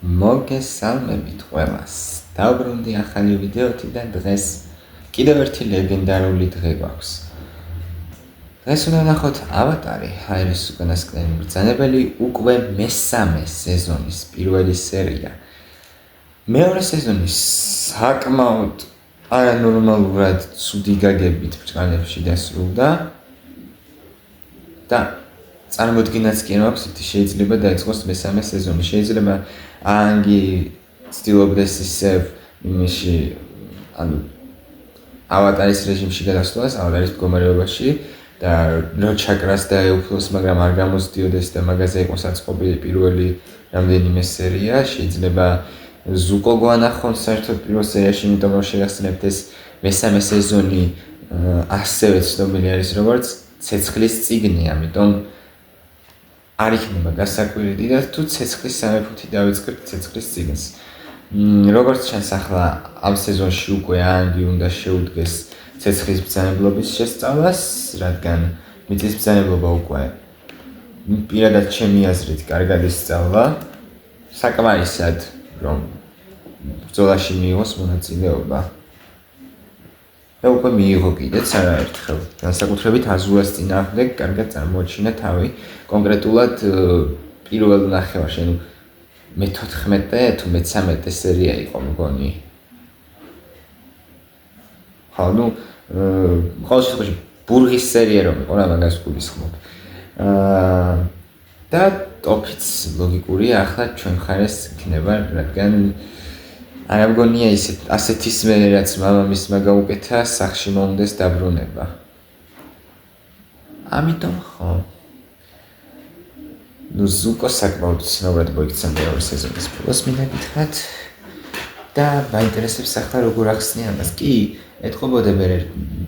მოგესალმებით ყველას. დავბრუნდი ახალი ვიდეოთი და დღეს კიდევ ერთი ლეგენდარული დღე გვაქვს. დღეს უნდა ვნახოთ ავატარი, ჰაერის უკანასკნელი მბრძანებელი, უკვე მესამე სეზონის პირველი სერია. მეორე სეზონი საკმაოდ არანორმალურად ცუდი გაგებით ბრძანებში დასრულდა და წარმოდგენაც კი აქვს, ότι შეიძლება დაიწყოს მესამე სეზონი. შეიძლება ანგი ცდილობდეს ისევ იმაში, ანუ ავატარის რეჟიმში გადასვლას, ავატარის მდგომარეობაში და რო ჩაკრას დაეუფლოს, მაგრამ არ გამოსდიოდეს და მაგაზე იყოს აწყობილი პირველი რამდენიმე სერია. შეიძლება ზუკო გვანახონ საერთოდ პირველ სერიაში, იმიტომ რომ შეგახსენებთ ეს მესამე სეზონი ასევე ცნობილი არის როგორც ცეცხლის წიგნი, ამიტომ არ იქნება გასაკვირდი და თუ ცეცხლის სამეფოთი დავიწყებთ ცეცხლის წიგნს. როგორც ჩანს ახლა ამ სეზონში უკვე ანგი უნდა შეუდგეს ცეცხლის ბრძანებლობის შესწავლას, რადგან მიწის ბრძანებლობა უკვე პირადად ჩემი აზრით კარგად ისწავლა. საკმარისად რომ ბრძოლაში მიიღოს მონაწილეობა. და უკვე მიიღო კიდეც არაერთხელ. განსაკუთრებით აზულას წინააღმდეგ კარგად წარმოაჩინა თავი. კონკრეტულად პირველ ნახევარში, ანუ მე-14 თუ მე-13 სერია იყო მგონი. ხო, ну, ყოველ შემთხვევაში ბურღის სერია რომ იყო, რა მაგას გულისხმობ. და ტოპიც ლოგიკურია, ახლა ჩვენ მხარეს იქნება, რადგან არა მგონია ასეთისმე რაც მამამისმა გაუკეთა, სახში მომდეს დაბრუნება. ამიტომ ხო. ну ზუკო საკმაოდ ცნობად მოიქცა მეორე სეზონის ბოლოს მინდა გითხრათ და მაინტერესებს ახლა როგორ ახსნიან ამას. კი, ეთყობოდა მე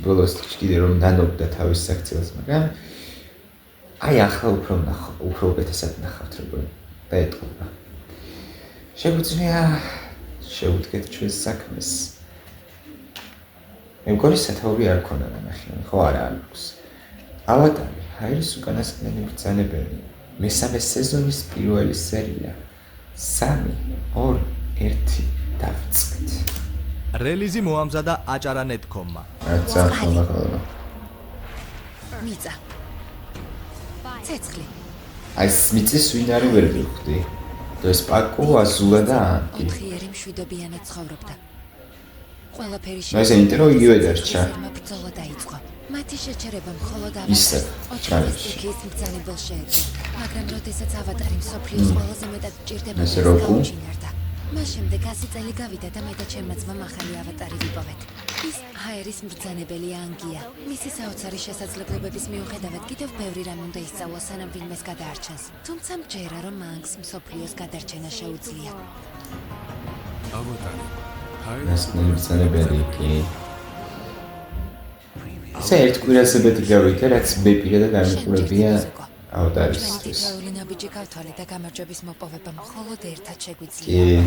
ბოლოს კიდე რომ ნანობდა თავის საქციელს, მაგრამ აი ახლა უფრო უკეთესად ნახავთ როგორ დაეთყობა. შეგვიძლია შევუდგეთ ჩვენს საქმეს. მე მგონი სათაური არ ქონა ნახევარი, ხო არა აქვს. ავატარი, ჰაერის უკანასკნელი მბრძანებელი, მესამე სეზონის პირველი სერია. 3, 2, 1 დავიწყეთ. რელიზი მოამზადა acharan.com-მა. რაცა ხოლმე. მიწა. ცეცხლი. აი მიწის ვინ არის ვერ ვიხდი. ეს პაკო აზულა და ანგი. ოთხიერი მშვიდობიანად ცხოვრობდა. ყველაფერი ეს ინტერო იგივე დარჩა. ბრძოლა დაიწყო. მათი შეჩერება მხოლოდ ისე, ჩარებში. მბრძანებელ შეეძლო, მაგრამ როდესაც ავატარი მსოფლიოს ყველაზე მეტად ჭირდება, ესე რო ვქო? მას შემდეგ 100 წელი გავიდა და მე და ჩემმა ძმამ ახალი ავატარი ვიპოვეთ. ის ჰაერის მბრძანებელი ანგია. მისი საოცარი შესაძლებლობების მიუხედავად კიდევ ბევრი რამ უნდა ისწავლოს, სანამ ვინმეს გადაარჩენს. თუმცა მჯერა, რომ ანგს მსოფლიოს გადარჩენა შეუძლია. ავატარი. ეს მბრძანებელი კი. ესე ერთ კვირაზე მეტი გავიდა, რაც მე პირადად არ მიყურებია ავატარის. თითოეული ნაბიჯი გავთვალე და გამარჯვების მოპოვება მხოლოდ ერთად შეგვიძლია. კი.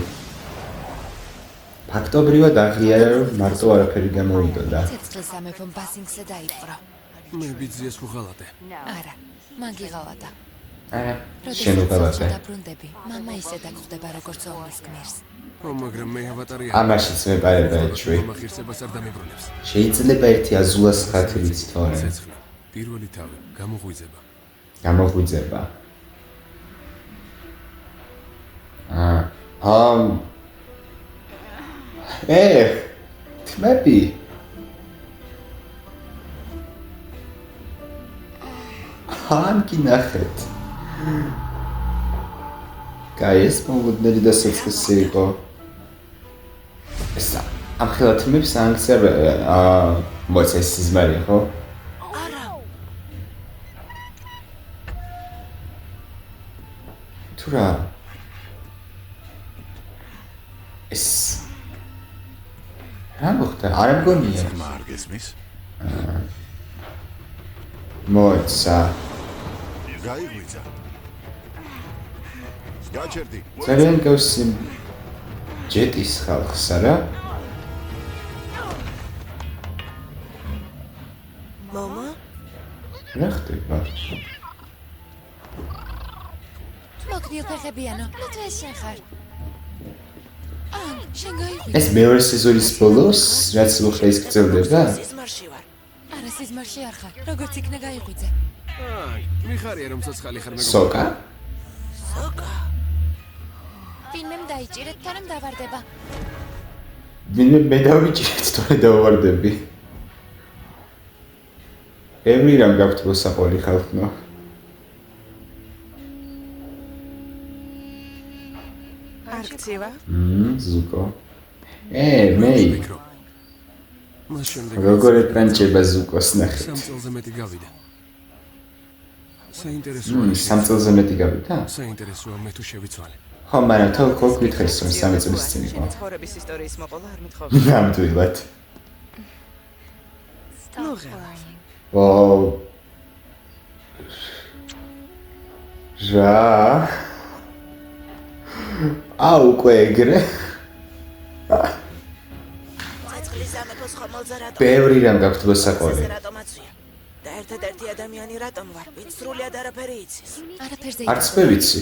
ფაქტობრივად აღიარა რომ მარტო არაფერი გამოიდოდა. ცეცხლის სამეფომ ბასინგსზე დაიპყრო. მე ბიძიეს ვუღალატე. არა, მაგ იღალატა. არა, შენობავაზე. დაბრუნდები, მამა ისე დაგხვდება როგორც ომის გმირს. მაგრამ მე ავატარი ამაშიც მე პარება ეჭვი. ხირცებას არ დამებრუნებს. შეიძლება ერთი აზულას ხათი ვიცით თორე. ცეცხლი. პირველი თავი გამოღვიძება. გამოღვიძება. თმები. ანგი ნახეთ. კაი, ეს მოგდნელი და სოციალური იყო. ეს ამ ხელა თმებს ანგს მოიცა ეს ზმარი, ხო? არა. თუ რა? ეს რა მოხდა? არ მგონია. არ გესმის? მოიცა. გაიღვიძა. გაჩერდი. ძალიან გავს ჯეტის ხალხს, არა? მამა? რა ხდება? მოკნილ ფეხებიანო, თუ ეს შენ ხარ. შენ გაიღვიძე. ეს მეორე სეზონის ბოლოს რაც უხდა ის გწევდება? სიზმარში ვარ. არა სიზმარში არ ხარ. როგორც იქნა გაიღვიძე. მიხარია რომ ცოცხალი ხარ მეგობრო. სოკა? სოკა. ვინმე დაიჭირეთ, თან დავარდება. ვინმე მე დავიჭირეთ, თორე დავარდები. ემი რამ გაქვთ მოსაყოლი ხალხნო? არ გწივა? ზუკო. მეი. მას შემდეგ როგორ ეთანჭება ზუკოს ნახეთ. 3 წელზე მეტი გავიდა. საინტერესოა. 3 წელზე მეტი გავიდა? საინტერესოა მე თუ შევიცვალე. ხო, მაგრამ თქო გითხეს რომ 3 წლის წინ იყო. ცხოვრების ისტორიის მოყოლა არ მithხოვ. ნამდვილად. ნუ ღელა. ო ჟა უკვე ეგრე ცეცხლის სამეფოს ხომალზე რატომ? ბევრი რამ გაქვთ მოსაყოლი. რატომ აწვია? და ერთადერთი ადამიანი რატომ ვარ, ვინც სრულიად არაფერი იცის? არაფერზე არც მე ვიცი.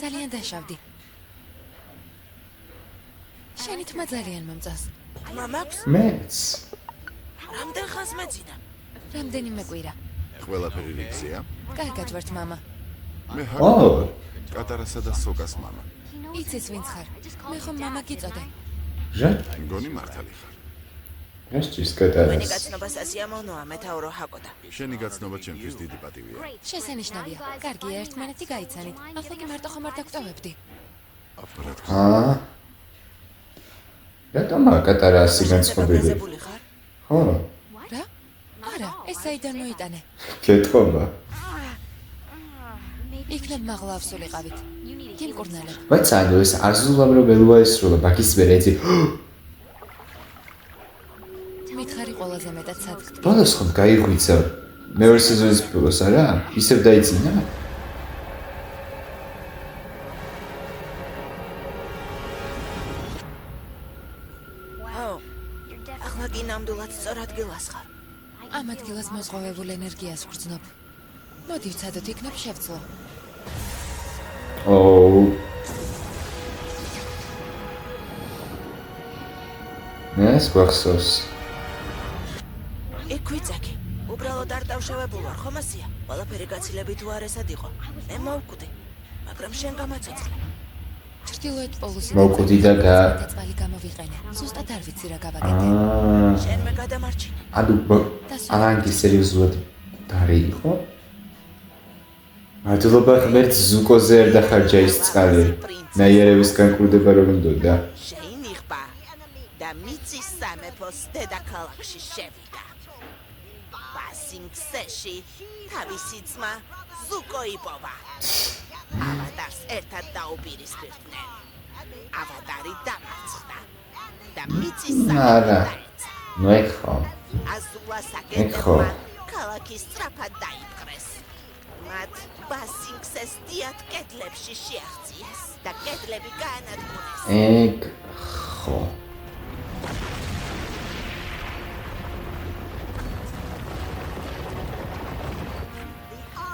ძალიან დაშავდი. შენი თმა ძალიან მომწონს. მამაქვს? მეც. რამდენ ხანს მეძინა? რამდენიმე კვირა. ყველაფერი რიგზეა? კარგად ვართ მამა. მე ო, ჰარ კატარასა და სოკას მამა. იცის ვინც ხარ? მე ხომ მამა გიწოდე. ჟა? მგონი მართალი ხარ. რასჭის მენი კატარას? გაცნობა სასიამოვნოა, მეთაურო ჰაკოდა. შენი გაცნობა ჩემთვის დიდი პატივია. შესანიშნავია. კარგია, ერთმანეთი გაიცანით. ახლა კი მარტო ხომ არ დაგტოვებდი. აფრად აა. რატომ კატარასი განსხვავებული? გაზებული ხარ? ხო, რა? არა, ეს საიდან მოიტანე? კეთობა. იქნებ მაღლა ავსულიყავით. გიმკურნალებ. ვაცადო ეს აზულამ რომ ველოა ესროლა ბაკის ვერეძი. მითხარი ყველაზე მეტად სადგდ. ბოლოს ხომ გაიღვიძა? მეორე სეზონის ბოლოს არა? ისევ დაიძინა? აუ. ახლა კი ნამდვილად სწორ ადგილას ხარ. ამ ადგილას მოზღვავებულ ენერგიას ვგრძნობ. მოდი ვცადოთ იქნებ შევძლო. ოუ. ეს გვახსოვს. იქ ვიცაკი. უბრალოდ არ დავშევებულ ვარ, ხომ ასია? ყველაფერი გაცილებით უარესად იყო. მე მოვკვდი, მაგრამ შენ გამაცოცხლე. ჩრდილოეთ პოლუსიდან მოვკვდი და წყალი გამოვიყენე. ზუსტად არ ვიცი რა გავაკეთე. შენ მე გადამარჩინე. ანგი სერიოზულად დარი იყო? მადლობა ღმერთ ზუკოზე არ დახარჯა ის წყალი. ნაიერების განკურდება რომ უნდოდა. შეინიღბა და მიწის სამეფოს დედაქალაქში შევიდა. ბასინგსეში თავისი ძმა ზუკო იპოვა. ავატარს ერთად დაუპირისპირდნენ. ავატარი დამარცხდა და მიწის არა. სამეფო დაეცა. ნუ ეხო. აზულას ეხო. აგენტებმა ქალაქი სწრაფად დაიპყრეს. მათ ბასინგსეს დიად კედლებში შეაღწიეს და კედლები გაანადგურეს. ეხო.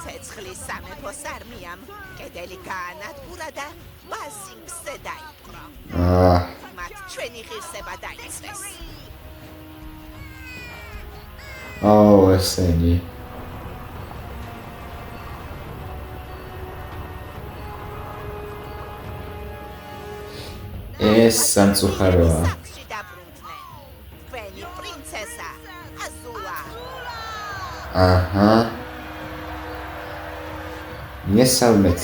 ცეცხლის სამეფოს არმიამ კედელი გაანადგურა და ბასინგსზე დაიპყრო. მათ ჩვენი ღირსება დაიცვეს. აუ ესენი. ეს სამწუხაროა. სახლში დაბრუნდნენ. თქვენი პრინცესა აზულა. აჰა. მესალმეთ.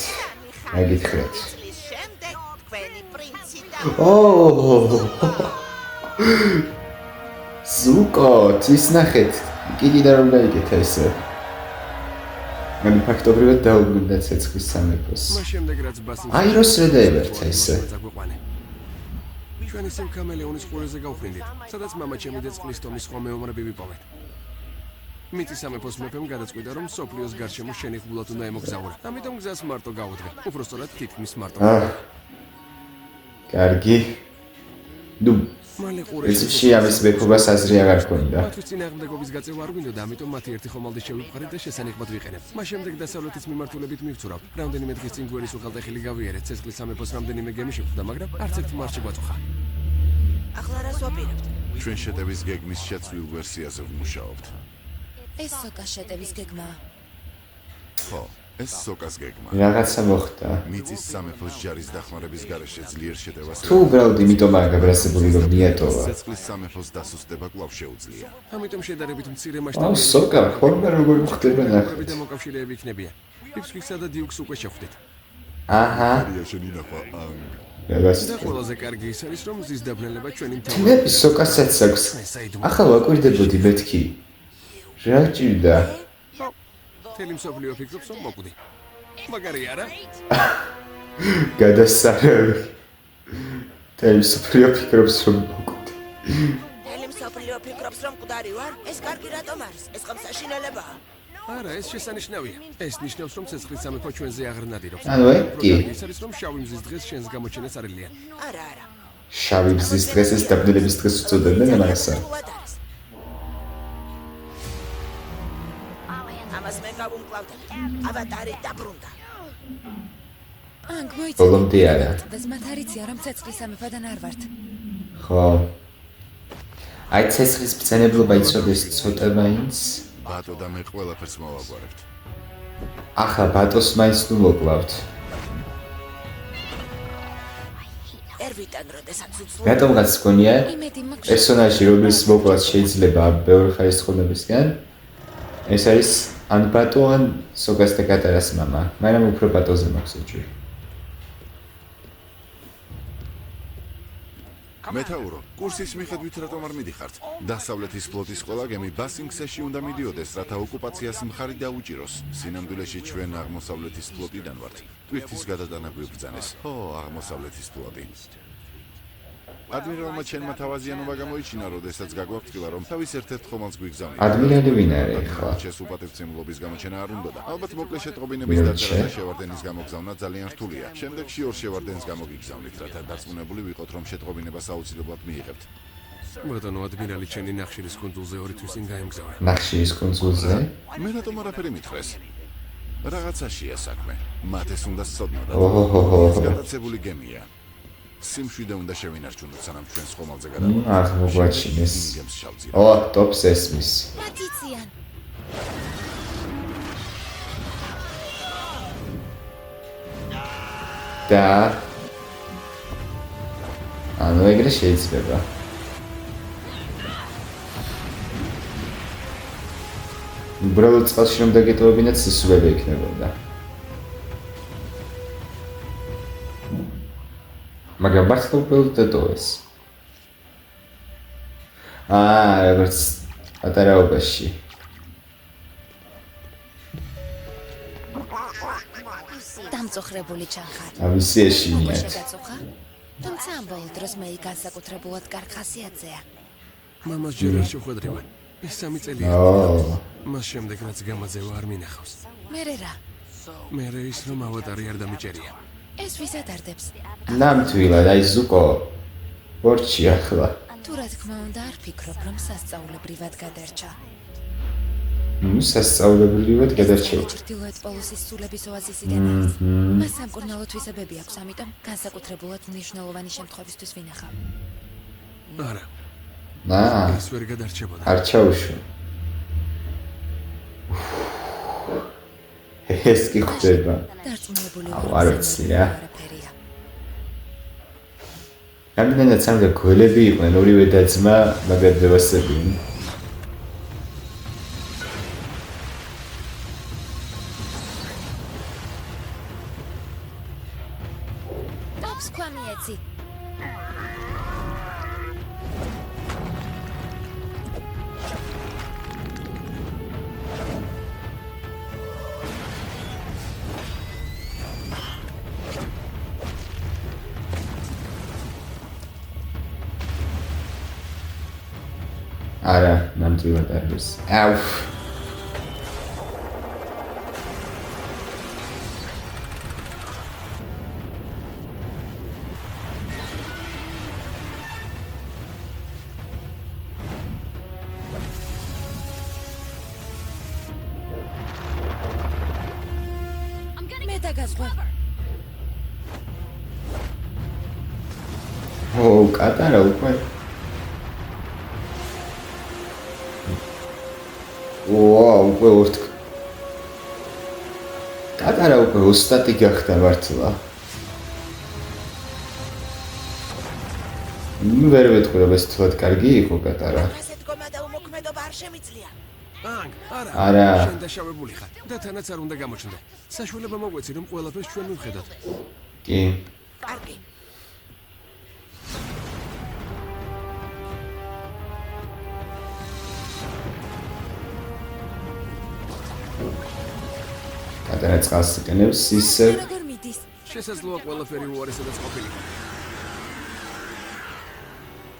აგითხრათ. წლის შემდეგ თქვენი პრინცი და ოუ. ზუკო, ის ნახეთ. კიდე რომ დაიგეთ ესე. მან ფაქტობრივად დაუბრუნდა ცეცხლის სამეფოს. მას შემდეგ რაც ბასინგს აი როს რა დაებერთა ესე. ჩვენი სულ კამელეონის ყურეზე გავხვრინდით, სადაც მამა ჩემი და წყლის ტომის სხვა მეომრები ვიპოვეთ. მიწის სამეფოს მეფემ გადაწყვიტა, რომ სოფლიოს გარშემო შენიღბულად უნდა ემოგზაურა. ამიტომ გზას მარტო გაუდგა. უпростоრად თითქმის მარტო. კარგი. ნუ მალე ესში ამის მეფობას აზრი აღარ ქონდა. მათთვის წინააღმდეგობის გაწევა არ გვინდოდა, ამიტომ მათი ერთი ხომალდი შევიფყარეთ და შესანიღბად ვიყენებ. მას შემდეგ დასავლეთის მიმართულებით მივცურავ. რამდენიმე დღის წინ გვერის უხალტეხილი გავიარეთ, ცეცხლის სამეფოს რამდენიმე გემი შეხვდა, მაგრამ არც ერთ მარში გვაწუხა. ახლა რას ვაპირებთ? ჩვენ შეტევის გეგმის შეცვლილ ვერსიაზე ვმუშაობთ. ეს სოკას შეტევის გეგმაა. ხო, ეს სოკას გეგმა. რაღაცა მოხდა. მიწის სამეფოს ჯარის დახმარების გარეშე ძლიერ შეტევას თუ უბრალოდ იმიტომაა გაბრაზებული რომ მიატოვა. ცეცხლის სამეფოს დასუსტება კვლავ შეუძლია. ამიტომ შედარებით მცირე აუ მასშტაბური სოკა ფორმა როგორ ხდება ნახეთ. და მოკავშირეები იქნებიან. იფსკისა და დიუქს უკვე შევხვდით. აჰა. შენი ნახვა ანგ. რაღაც და ყველაზე კარგი ის არის, რომ მზის დაბნელება ჩვენი მთელი თუნდაც სოკასაც აქვს. ახლა ვაკვირდებოდი მეთქი. რა ჭირდა? მთელი მსოფლიო ფიქრობს, რომ მოკვდი. მაგარი არა? გადასარევი. თემ სოფლიო ფიქრობს რომ მოკვდი. მთელი მსოფლიო ფიქრობს, რომ მკვდარი ვარ? ეს კარგი რატომ არის? ეს ხომ საშინელებაა? არა, ეს შესანიშნავია. ეს ნიშნავს, რომ ცეცხლის სამეფო ჩვენზე აღარ ნადირობს. ანუ კი. ის არის, რომ შავი მზის დღეს შენს გამოჩენას არელიან. არა, არა. შავი მზის დღეს ეს დაბნელების დღეს უწოდებდნენ ამასა. ამას მე გავუმკლავდები. ავატარი დაბრუნდა. ანგ მოიცადე. ბოლომდე არა. და მათ არიცია რომ ცეცხლის სამეფოდან არ ვართ. ხო. აი ცეცხლის ბრძანებლობა იცოდეს ცოტა მაინც. ბატო და მე ყველაფერს მოვაგვარებთ. ახლა ბატოს მაინც ნუ მოკლავთ. ერვიტან როდესაც უცლო რატომღაც გქონია იმედი მაქვს. პერსონაჟი რომლის მოკლაც შეიძლება ბევრი ხარის თხოვნებისგან ეს არის ან ბატო ან სოგას და კატარას მამა, მაგრამ უფრო ბატოზე მაქვს ეჭვი. მეთაურო, კურსის მიხედვით რატომ არ მიდიხართ? დასავლეთის ფლოტის ყველა გემი ბასინგსეში უნდა მიდიოდეს, რათა ოკუპაციას მხარი დაუჭიროს. სინამდვილეში ჩვენ აღმოსავლეთის ფლოტიდან ვართ. ტვირთის გადატანა გვიბრძანეს. ო, აღმოსავლეთის ფლოტი. ადმირალმა ჩვენმა თავაზიანობა გამოიჩინა, როდესაც გაგვაფრთხილა, რომ თავის ერთ-ერთ ხომალდს გვიგზავნიდა. ადმირალი ვინ არის ხო? ჩეს უპატივცემლობის გამოჩენა არ უნდოდა. ალბათ მოკლე შეტყობინების დაწერა და შევარდენის გამოგზავნა ძალიან რთულია. შემდეგში ორ შევარდენს გამოგიგზავნით, რათა დარწმუნებული ვიყოთ, რომ შეტყობინებას აუცილებლად მიიღებთ. ბატონო ადმირალი ჩვენი ნახშირის კუნძულზე 2 თვის წინ გაემგზავრა. ნახშირის კუნძულზე? მე რატომ არაფერი მითხრეს? რაღაცაშია საქმე. მათ ეს უნდა სწოდნოდათ. ოჰოჰოჰო. გადაცებული გემია. სიმშვიდე უნდა შევინარჩუნოთ, სანამ ჩვენს ხომალდზე ახ გადავიდეთ. მოგვაჩინეს. გემს შავძია. ო, ტოპს ესმის. მათ იციან. და ანუ ეგრე შეიძლება. უბრალოდ წყალში რომ დაგეტოვებინათ სისულები იქნებოდა. მაგრამ მართლა უბრალოდ დატოვეს. როგორც პატარაობაში. დამწუხრებული ჩანხარ. ავისი ეშინიათ. შეგაწუხა? თუმცა ამ ბოლო დროს მე განსაკუთრებულად კარგ ხასიათზეა. მამას ჯერ არ შეხვედრივა. ეს 3 წელია. ო, მას შემდეგ რაც გამაძევა არ მინახავს. მერე რა? მერე ის რომ ავატარი არ დამიჭერია. ეს ვისაც არდებს. ნამდვილად აი ზუკო. პორჩი ახლა. თუ რა თქმა უნდა არ ფიქრობ რომ სასწაულებრივად გადარჩა. სასწაულებრივად გადარჩევა. ჩრდილოეთ პოლუსის სულების ოაზისიდან არის. მას სამკურნალო თვისებები აქვს, ამიტომ განსაკუთრებულად მნიშვნელოვანი შემთხვევისთვის ვინახავ. არა, ის ვერ გადარჩებოდა. არ ჩაუშვა. ეს კი ხდება. დარწმუნებული აუ, ვარ, არ რომ ვიცი ზემოთი რა. არაფერია. რამდენად სამდა გველები იყვნენ ორივე და-ძმა, მაგრამ დევასები. ტოპს ქვა მიეცი. არა, ნამდვილად არ არის. აუ. მე დაგაზღვევ. ო, კატარა უკვე. უკვე კატარა უკვე ოსტატი გახდა მართლა. ვერ ვეთქვი რომ ეს თვად კარგი იყო კატარა. ასე დგომა და უმოქმედობა არ შემიძლია. ანგ, არა. შენ დაშავებული ხარ და თანაც არ უნდა გამოჩნდე. საშუალება მოგვეცი რომ ყველაფერს ჩვენ მივხედოთ. კი. კარგი. კატარა წყალს იყენებს ისე როგორ მიდის? შესაძლოა ყველაფერი უარესადაც ყოფილიყო.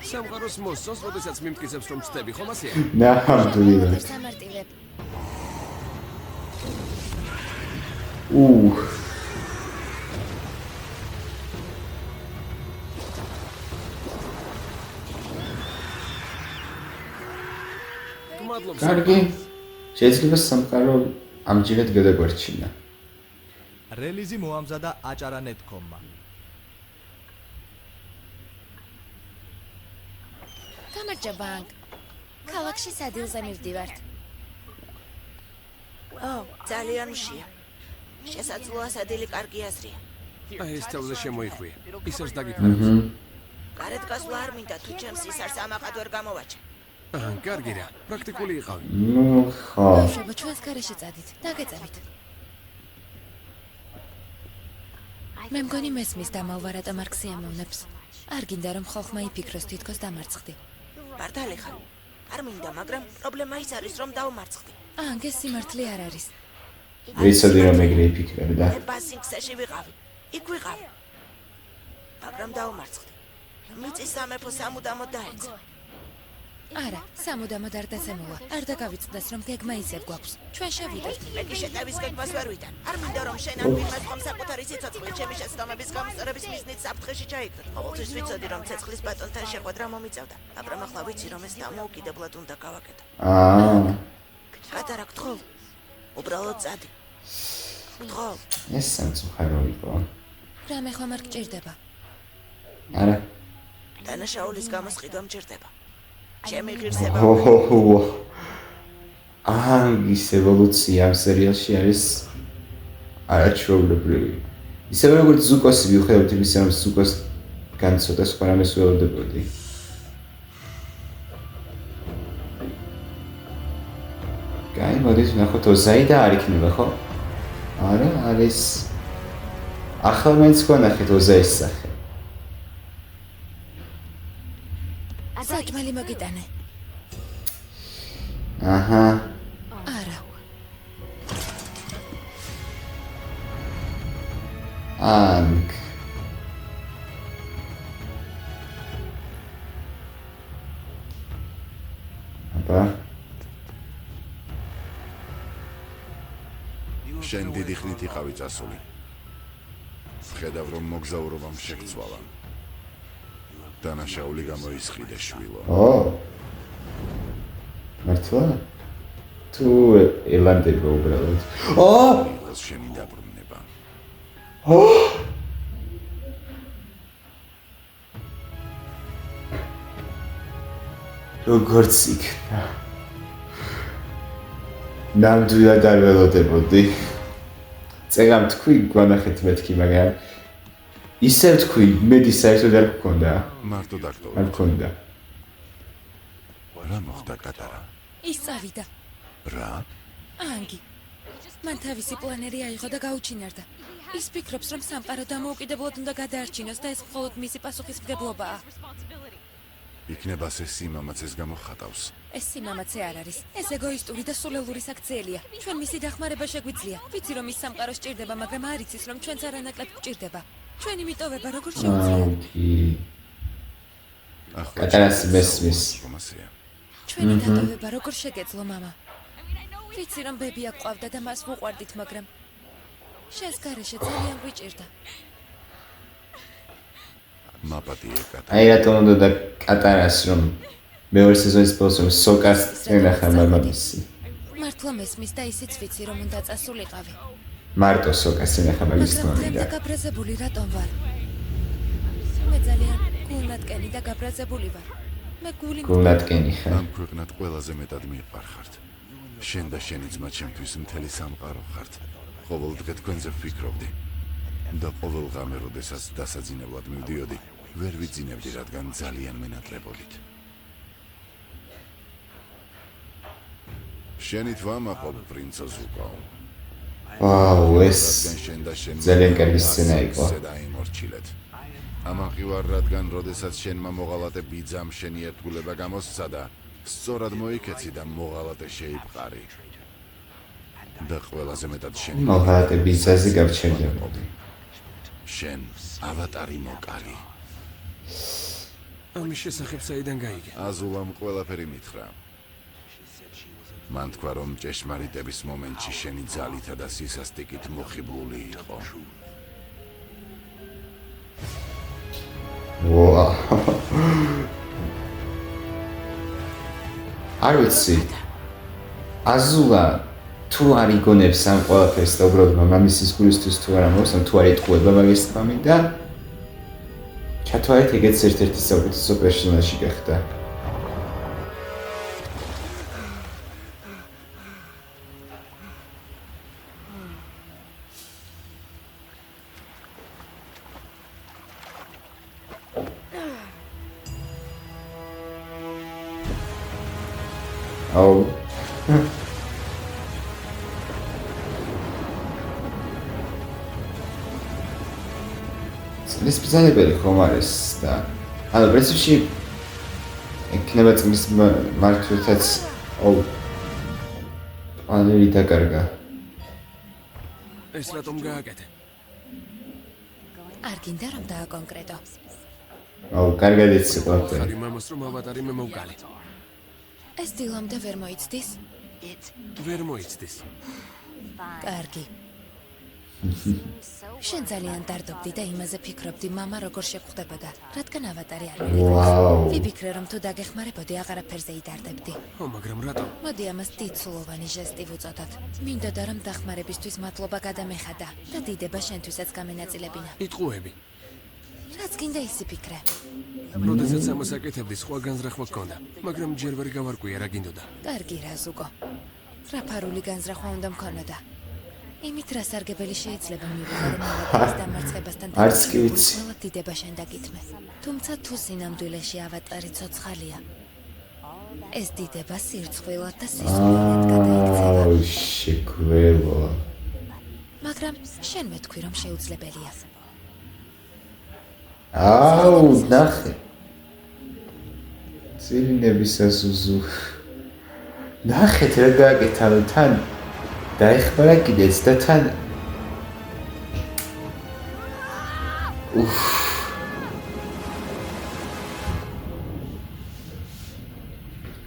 სამყაროს მოსწონს, როდესაც მიმტკიცებს რომ ცდები, ხომ ასეა? ნამდვილად. სამარტივებ. მადლობა. კარგი. შეიძლება სამყარო ამჯერად გადაგვარჩინა. რელიზი მოამზადა აჭარა.net.com-მა. გამარჯობა ბანკ. ქალაქში სადილზე მივდივართ. ძალიან მშია. შესაძლოა სადილი კარგი აზრია. აი ეს თავზე შემოიხვია. ისევ დაგიფარებს. გარეთ გასვლა არ მინდა თუ ჩემს ისარს ამაყად ვერ გამოვაჩე. კარგი რა, პრაქტიკული იყავი. ხო. ბავშვებო, ჩვენს გარეშე წადით. დაგეწევით. მე მგონი მესმის დამალვა რატომ არ ქსიამოვნებს. არ გინდა რომ ხალხმა იფიქროს თითქოს დამარცხდი. მართალი ხარ. არ მინდა, მაგრამ პრობლემა ის არის რომ დავმარცხდი. ეს სიმართლე არ არის. ვიცოდი რომ ეგრე იფიქრებდა. მე ბასინგსში ვიყავი. იქ ვიყავი. მაგრამ დავმარცხდი. მიწის სამეფო სამუდამოდ დაეცა. არა, სამუდამოდ არ დაცემულა. არ დაგავიწყდეს რომ გეგმა ისევ გვაქვს. ჩვენ შევიდეთ. მე კი შეტევის გეგმას ვერ ვიტან. არ მინდა რომ შენ ამ ვინმეს ხომ საკუთარი სიცოცხლე ჩემი შეცდომების გამოსწორების მიზნით საფრთხეში ჩაიგდო. ყოველთვის ვიცოდი რომ ცეცხლის ბატონთან შეხვედრა მომიწევდა, მაგრამ ახლა ვიცი რომ ეს დამოუკიდებლად უნდა გავაკეთო. კატარა გთხოვ. უბრალოდ წადი. გთხოვ. ეს სამწუხარო იყო. რამე ხომ არ გჭირდება. არა. დანაშაულის გამოსყიდვა მჭირდება. ჩემი ღირსება ის ევოლუცია ამ სერიალში არის არაჩვეულებრივი. ისევე როგორც ზუკოსი მიუხედავად იმისა, რომ ზუკოს განცოდა სხვა რამეს ველოდებოდი. კაი, მოდით ვნახოთ ოზაი და არ იქნება, ხო? არა, არის ახლა მაინც გვანახეთ ოზაის სახე. საჭმელი მოგიტანე. აჰა. არა. ანკ. აბა. შენ დიდი ხნით იყავი წასული. ხედავ რომ მოგზაურობამ შეგცვალა. დანაშაული გამოისყიდე შვილო. მართლა? თუ ელანდება უბრალოდ. ეს შენი დაბრუნება. როგორც იქნა. ნამდვილად არ ველოდებოდი. წერამ თქვი გვანახეთ მეთქი, მაგრამ ისევ თქვი, მედი საერთოდ არ გქონდა. მარტო დაგტოვე. არ გქონდა. რა მოხდა კატარა? ის წავიდა. რა? ანგი. მან თავისი პლანერი აიღო და გაუჩინარდა. ის ფიქრობს, რომ სამყარო დამოუკიდებლად უნდა გადაარჩინოს და ეს მხოლოდ მისი პასუხისმგებლობაა. იქნება ეს სიმამაცეს გამოხატავს. ეს სიმამაცე არ არის. ეს ეგოისტური და სულელური საქციელია. ჩვენ მისი დახმარება შეგვიძლია. ვიცი რომ ის სამყარო სჭირდება, მაგრამ არ იცის რომ ჩვენც არანაკლებ გვჭირდება. ჩვენი მიტოვება როგორ შეუძლია? კატარას მესმის. ჩვენი დატოვება როგორ შეგეძლო, მამა? ვიცი რომ ბები აყვავდა და მას ვუყვარდით, მაგრამ შენს გარეშე ძალიან გვიჭირდა. მაპატიე კატარა. აი რატომ უნდა და კატარას რომ მეორე სეზონის ბოლოს რომ სოკას წენახა მამამისი. მართლა მესმის და ისიც ვიცი რომ უნდა წასულიყავი. მარტო სოკას წენახა მაგის მაგრამ თქმიდა. და გაბრაზებული რატომ ვარ? მე ძალიან გულნატკენი და გაბრაზებული ვარ. მე გული გულნატკენი ხარ. ამ ქვეყნად ყველაზე მეტად მიყვარხართ. შენ და შენი ძმა ჩემთვის მთელი სამყარო ხართ. ყოველ დღე თქვენზე ვფიქრობდი. და ყოველ ღამე, როდესაც დასაძინებლად მივდიოდი, ვერ ვიძინებდი, რადგან ძალიან მენატრებოდით. შენი თვა მაყობ, პრინცო ზუკო. ვაუ, ეს შენ და შენ ძალიან კარგი სცენა იყო. დაიმორჩილეთ. ამაყი ვარ, რადგან როდესაც შენმა მოღალატე ბიძამ შენი ერთგულება გამოსცადა, სწორად მოიქეცი და მოღალატე შეიპყარი. და ყველაზე მეტად შენი მოღალატე ბიძაზე გავრჩენდება. შენ ავატარი მოკალი. ამის შესახებ საიდან გაიგე? აზულამ ყველაფერი მითხრა. მან თქვა, რომ ჭეშმარიტების მომენტში შენი ძალითა და სისასტიკით მოხიბლული იყო. ვაუ. არ ვიცი. აზულა თუ არ იგონებს ამ ყველაფერს და უბრალოდ მამამისის გულისთვის თუ არა მოვსწამ, თუ არ იტყუება მაგის თქმი და ჩათვალეთ ეგეც ერთ-ერთი საუკეთესო პერსონაჟი გახდა. აუ ეს ბრძანებელი ხომ არის და ანუ პრინციპში იქნება წმის მართლითაც პანელი დაკარგა. ეს რატომ გააკეთე? არ გინდა რომ დააკონკრეტო. აუ კარგად იცი ყველაფერი. ხარი მამას რომ ავატარი მე მოვგალი. ეს დილამდე ვერ მოიცდის? ვერ მოიცდის. კარგი. შენ ძალიან დარდობდი და იმაზე ფიქრობდი, მამა როგორ შეგვხვდებოდა, რადგან ავატარი არ მივიღეს. ვაუ. ვიფიქრე, რომ თუ დაგეხმარებოდი, აღარაფერზე იდარდებდი. ო, მაგრამ რატომ? მოდი ამას დიდსულოვანი ჟესტი ვუწოდოთ. მინდოდა რომ დახმარებისთვის მადლობა გადამეხადა და დიდება შენთვისაც გამენაწილებინა. იტყუები. რაც გინდა ისი ფიქრე. როდესაც ამას აკეთებდი, სხვა განზრახვა გქონდა, მაგრამ ჯერ ვერ გავარკვია რა გინდოდა. კარგი რა ზუკო. რა ფარული განზრახვა უნდა მქონოდა? იმით რა სარგებელი შეიძლება მივიღო რომ ავატარის დამარცხებასთან არც კი ვიცი. ყველა დიდება შენ დაგითმე. თუმცა თუ სინამდვილეში ავატარი ცოცხალია, ეს დიდება სირცხვილად და სისხლად გადაიქცევა. აუ შეგვევა. მაგრამ შენ მეთქვი რომ შეუძლებელია. აუ ნახე. ძილინების ასუზუ. ნახეთ რა გააკეთა თან. დაეხმარა კიდეც და თან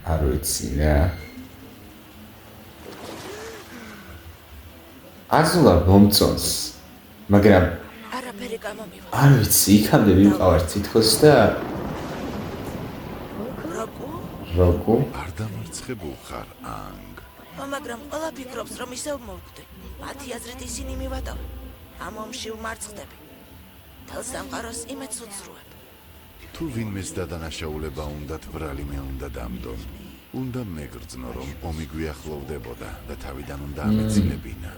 არ ვიცი რა. აზულა მომწონს, მაგრამ არაფერი გამომივა. არ ვიცი, იქამდე ვიყავარ თითქოს და როგორ არ დამარცხებულ ხარ ანგ. მაგრამ ყველა ფიქრობს რომ ისევ მოვკვდი. მათი აზრით ისინი მივატოვე. ამ ომში ვმარცხდები. თელ სამყაროს იმედს უცრუებ. თუ ვინმეს დადანაშაულება უნდათ ბრალი მე უნდა დამდონ. უნდა მეგრძნო რომ ომი გვიახლოვდებოდა და თავიდან უნდა ამეცილებინა.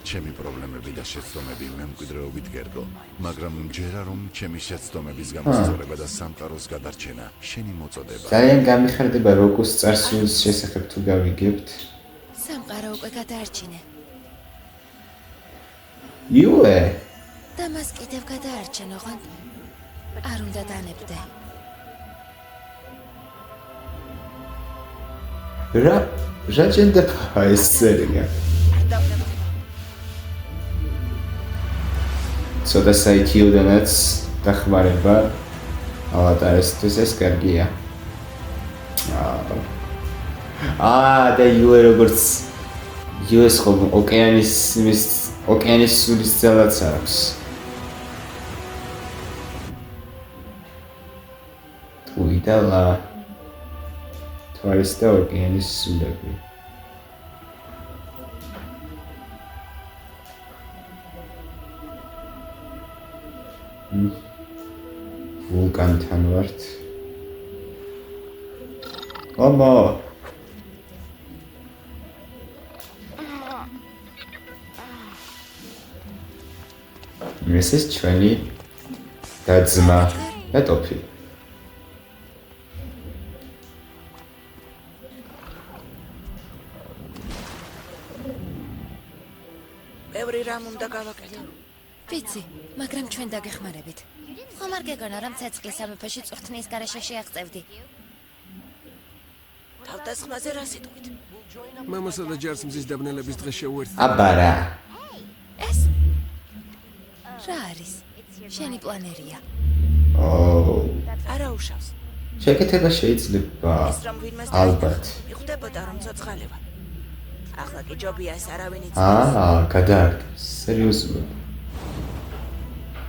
ჩემი პრობლემები და შეცდომები მემკვიდრეობით კერგო, მაგრამ მჯერა რომ ჩემი შეცდომების გამოსწორება და სამყაროს გადარჩენა შენი მოწოდება. ძალიან გამიხარდება როკუს წარსულის შესახებ თუ გავიგებთ. სამყარო უკვე გადაარჩინე. იუე. და მას კიდევ გადაარჩენ ოღონდ. არ უნდა დანებდე. რა ჭენდება ეს სერია? ცოტა საიქიოდანაც დახმარება ავატარისთვის ეს კარგია. და იუე როგორც იუეს ხომ ოკეანის სულის ძალაც აქვს. თუიდალა თვარის და ოკეანის სულები. ვულკანთან ვართ. ომო ეს ის ჩვენი გაძმა და ტოფი. ბევრი რამ უნდა გავაკეთო. ვიცი, მაგრამ ჩვენ დაგეხმარებით. ხომ არ გეგონა რომ ცეცხლის სამეფოში წვრთნის გარეშე შეაღწევდი? თავდასხმაზე რა სიტყვით? მამასა და ჯარს მზის დაბნელების დღე შეუერთდა. აბარა. ეს რა არის? შენი პლანერია. არა უშავს. შეკეთება შეიძლება ეს რომ ვინმეს ალბათ. მიხვდებოდა რომ ცოცხალება. ახლა კი ჯობია ეს არავინ იცის. გადაარგეს. სერიოზულად.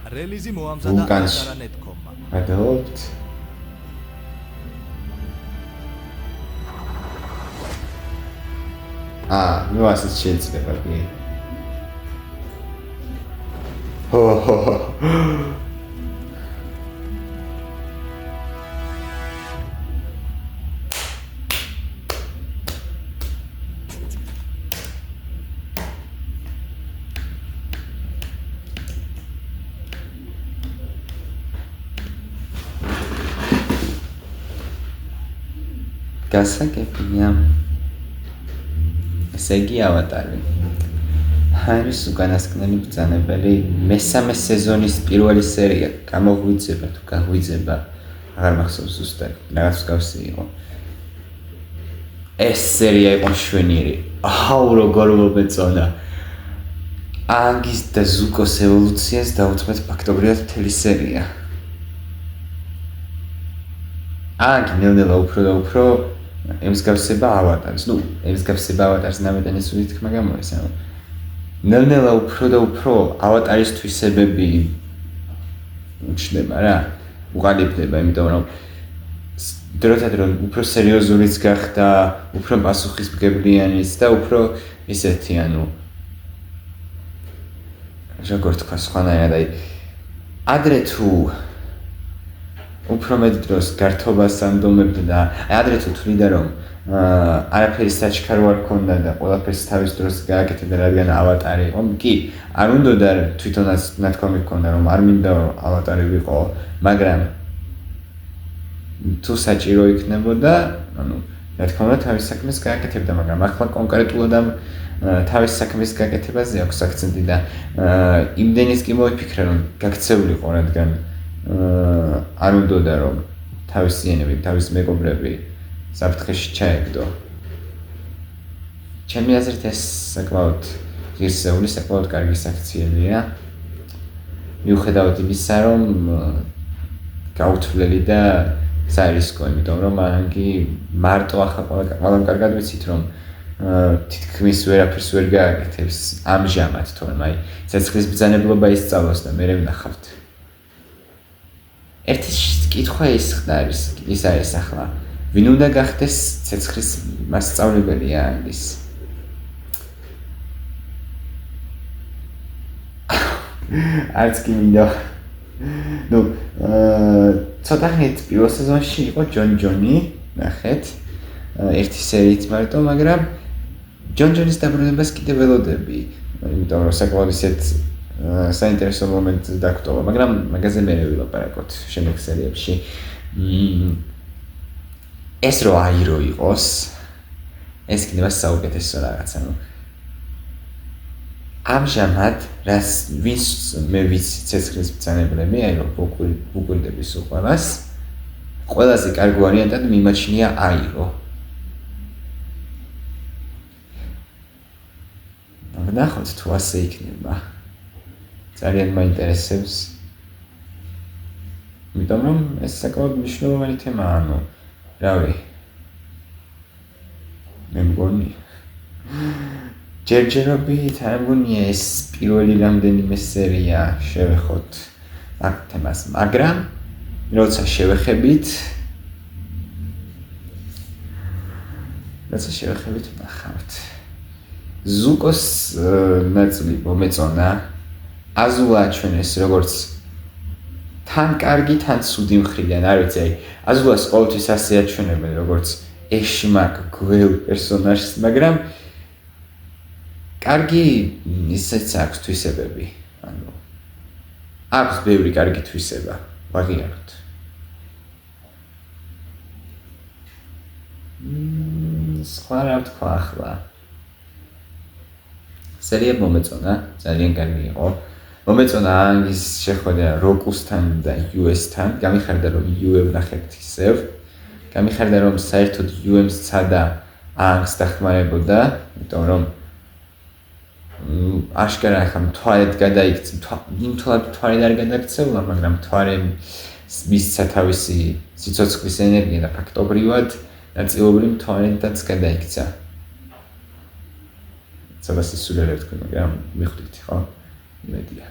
რელიზი მოამზადა ვულკანში. აჭარა.net.com-მა. გადავობთ. ნუ ასეც შეიძლება კი. გასაგებია. ესე იგი ავატარი. ჰაერის უკანასკნელი ბრძანებელი მესამე სეზონის პირველი სერია გამოგვიძება თუ გაგვიძება აღარ მახსოვს ზუსტად რაღაც მსგავსი იყო. ეს სერია იყო მშვენიერი. როგორ მომეწონა. ანგის და ზუკოს ევოლუციას დაუწმეთ ფაქტობრივად მთელი სერია. ანგი ნელ-ნელა უფრო და უფრო ემსგავსება ავატარს. ემსგავსება ავატარს ნამდვილად სული თქმა გამოეს. ნელ-ნელა უფრო და უფრო ავატარის თვისებები უჩნდება რა. უყალიბდება, იმიტომ რომ დროთა-დრო უფრო სერიოზულიც გახდა, უფრო პასუხისმგებლიანიც და უფრო ისეთი, როგორ თქვა სხვანაირად, ადრე თუ უფრო მეტ დროს გართობას ანდომებდა და ადრე თუ თვლიდა რომ არაფერი საჩქარო არ ქონდა და ყველაფერს თავის დროს გააკეთებდა, რადგან ავატარი იყო. კი, არ უნდოდა თვითონაც ნათქვამი ქონდა რომ არ მინდა ავატარი ვიყო, მაგრამ თუ საჭირო იქნებოდა, რა თქმა უნდა თავის საქმეს გააკეთებდა, მაგრამ ახლა კონკრეტულად ამ თავის საქმის გაკეთებაზე აქვს აქცენტი და იმდენიც კი მოიფიქრა რომ გაქცეულიყო, რადგან არ უნდოდა რომ თავისიანები, თავის მეგობრები საფრთხეში ჩაეგდო. ჩემი აზრით ეს საკმაოდ ღირსეული, საკმაოდ კარგი საქციელია. მიუხედავად იმისა, რომ გაუთვლელი და საერისკო, იმიტომ რომ ანგი მარტო ახლა ყველამ კარგად ვიცით, რომ თითქმის ვერაფერს ვერ გააკეთებს ამჟამად, თორემ ცეცხლის ბრძანებლობა ისწავლოს და მე ვნახავთ. ერთი კითხვა ის არის ახლა. ვინ უნდა გახდეს ცეცხლის მასწავლებელი ანგის? არც კი მინდა. ცოტა ხნით პირველ სეზონში იყო ჯონი, ნახეთ. ერთი სერიით მარტო, მაგრამ ჯონის დაბრუნებას კიდე ველოდები. იმიტომ რომ საკმაოდ ისეთ საინტერესო მომენტს დაგვტოვა, მაგრამ მაგაზე მე ვილაპარაკოთ შემდეგ სერიებში. ეს რო აირო იყოს, ეს კიდევ საუკეთესო რაღაცა. ამჟამად რაც ვინც მე ვიცი ცეცხლის ბრძანებლები, აი რომ ვუკვირდების უყურებას, ყველაზე კარგ ვარიანტად მიმაჩნია აირო. ვნახოთ თუ ასე იქნება. ძალიან მაინტერესებს. იმიტომ რომ ეს საკმაოდ მნიშვნელოვანი თემაა, რავი. მე მგონი ჯერჯერობით არ მგონია ეს პირველი რამდენიმე სერია შევეხოთ აქ თემას, მაგრამ როცა შევეხებით ვნახავთ. ზუკოს ნაწილი მომეწონა. აზულა აჩვენეს როგორც თან კარგი, თან ცუდი მხრიდან, არ ვიცი, აზულას ყოველთვის ასე აჩვენებენ როგორც ეშმაკ გველ პერსონაჟს, მაგრამ კარგი ისეც აქვს თვისებები. აქვს ბევრი კარგი თვისება, ვაღიაროთ. სხვა რა ვთქვა ახლა. სერია მომეწონა, ძალიან კარგი იყო. მომეწონა ანგის შეხვედრა როკუსთან და US-თან, გამიხარდა რომ UE ვნახებთ ისევ. გამიხარდა რომ საერთოდ UM-ს ცადა ანგს დახმარებოდა, იმიტომ რომ აშკარა ახლა მთვარედ გადაიქცა, მთვარედ არ გადაქცეულა, მაგრამ მთვარემ მისცა თავისი სიცოცხლის ენერგია და ფაქტობრივად ნაწილობრივ მთვარედაც გადაიქცა. ცოტა სისულელე ვთქვი, მაგრამ მიხვდით, ხო? იმედია.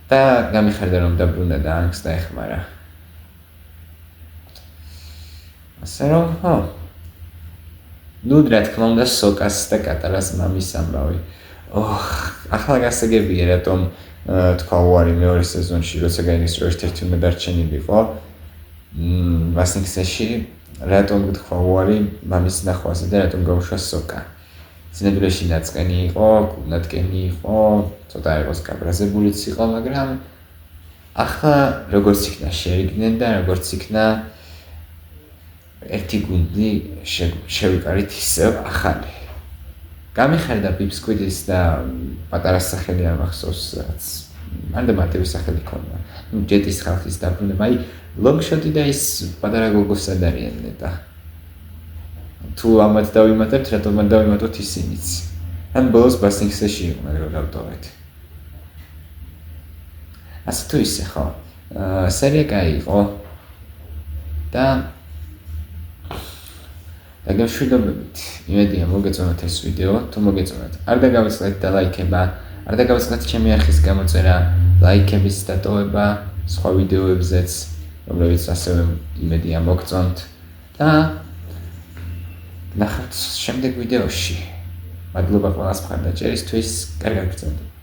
და გამიხარდა რომ დაბრუნდა და ანგს დაეხმარა. ასე რომ, ხო. ნუ რა თქმა უნდა სოკას და კატარას მამის ამბავი. ახლა გასაგებია რატომ თქვა უარი მეორე სეზონში, როცა გაიგეს რომ ერთ-ერთი უნდა დარჩენილი იყო. ბასინგსეში რატომ თქვა უარი მამის ნახვაზე და რატომ გაუშვა სოკა. სინამდვილეში ნაწყენი იყო, ნატკენი იყო, ცოტა იყოს გაბრაზებულიც იყო, მაგრამ ახლა როგორც იქნა შეიგნენ და როგორც იქნა ერთი გუნდი შევიყარით ისევ ახალი. გამიხარდა პიპსკვიდის და პატარა სახელი არ მახსოვს რაც მანდა მარტივი სახელი ქონდა. ჯეტის ხალხის დაბრუნება, აი ლონგშოტი და ის პატარა გოგოს არ არიან ნეტა. თუ ამათ დავიმატებთ, რატომ არ დავიმატოთ ისინიც. ან ბოლოს ბასინგსეში იყო, მაგრამ დავტოვეთ. ასე თუ ისე ხო. სერია კაი იყო და გემშვიდობებით. იმედია მოგეწონათ ეს ვიდეო, თუ მოგეწონათ, არ დაგავიწყდეთ და ლაიქება, არ დაგავიწყდეთ ჩემი არხის გამოწერა, ლაიქების დატოვება, სხვა ვიდეოებზეც, რომლებიც ასევე იმედია მოგწონთ და ნახავთ შემდეგ ვიდეოში. მადლობა ყველას მხარდაჭერისთვის, კარგად გრძელდებათ.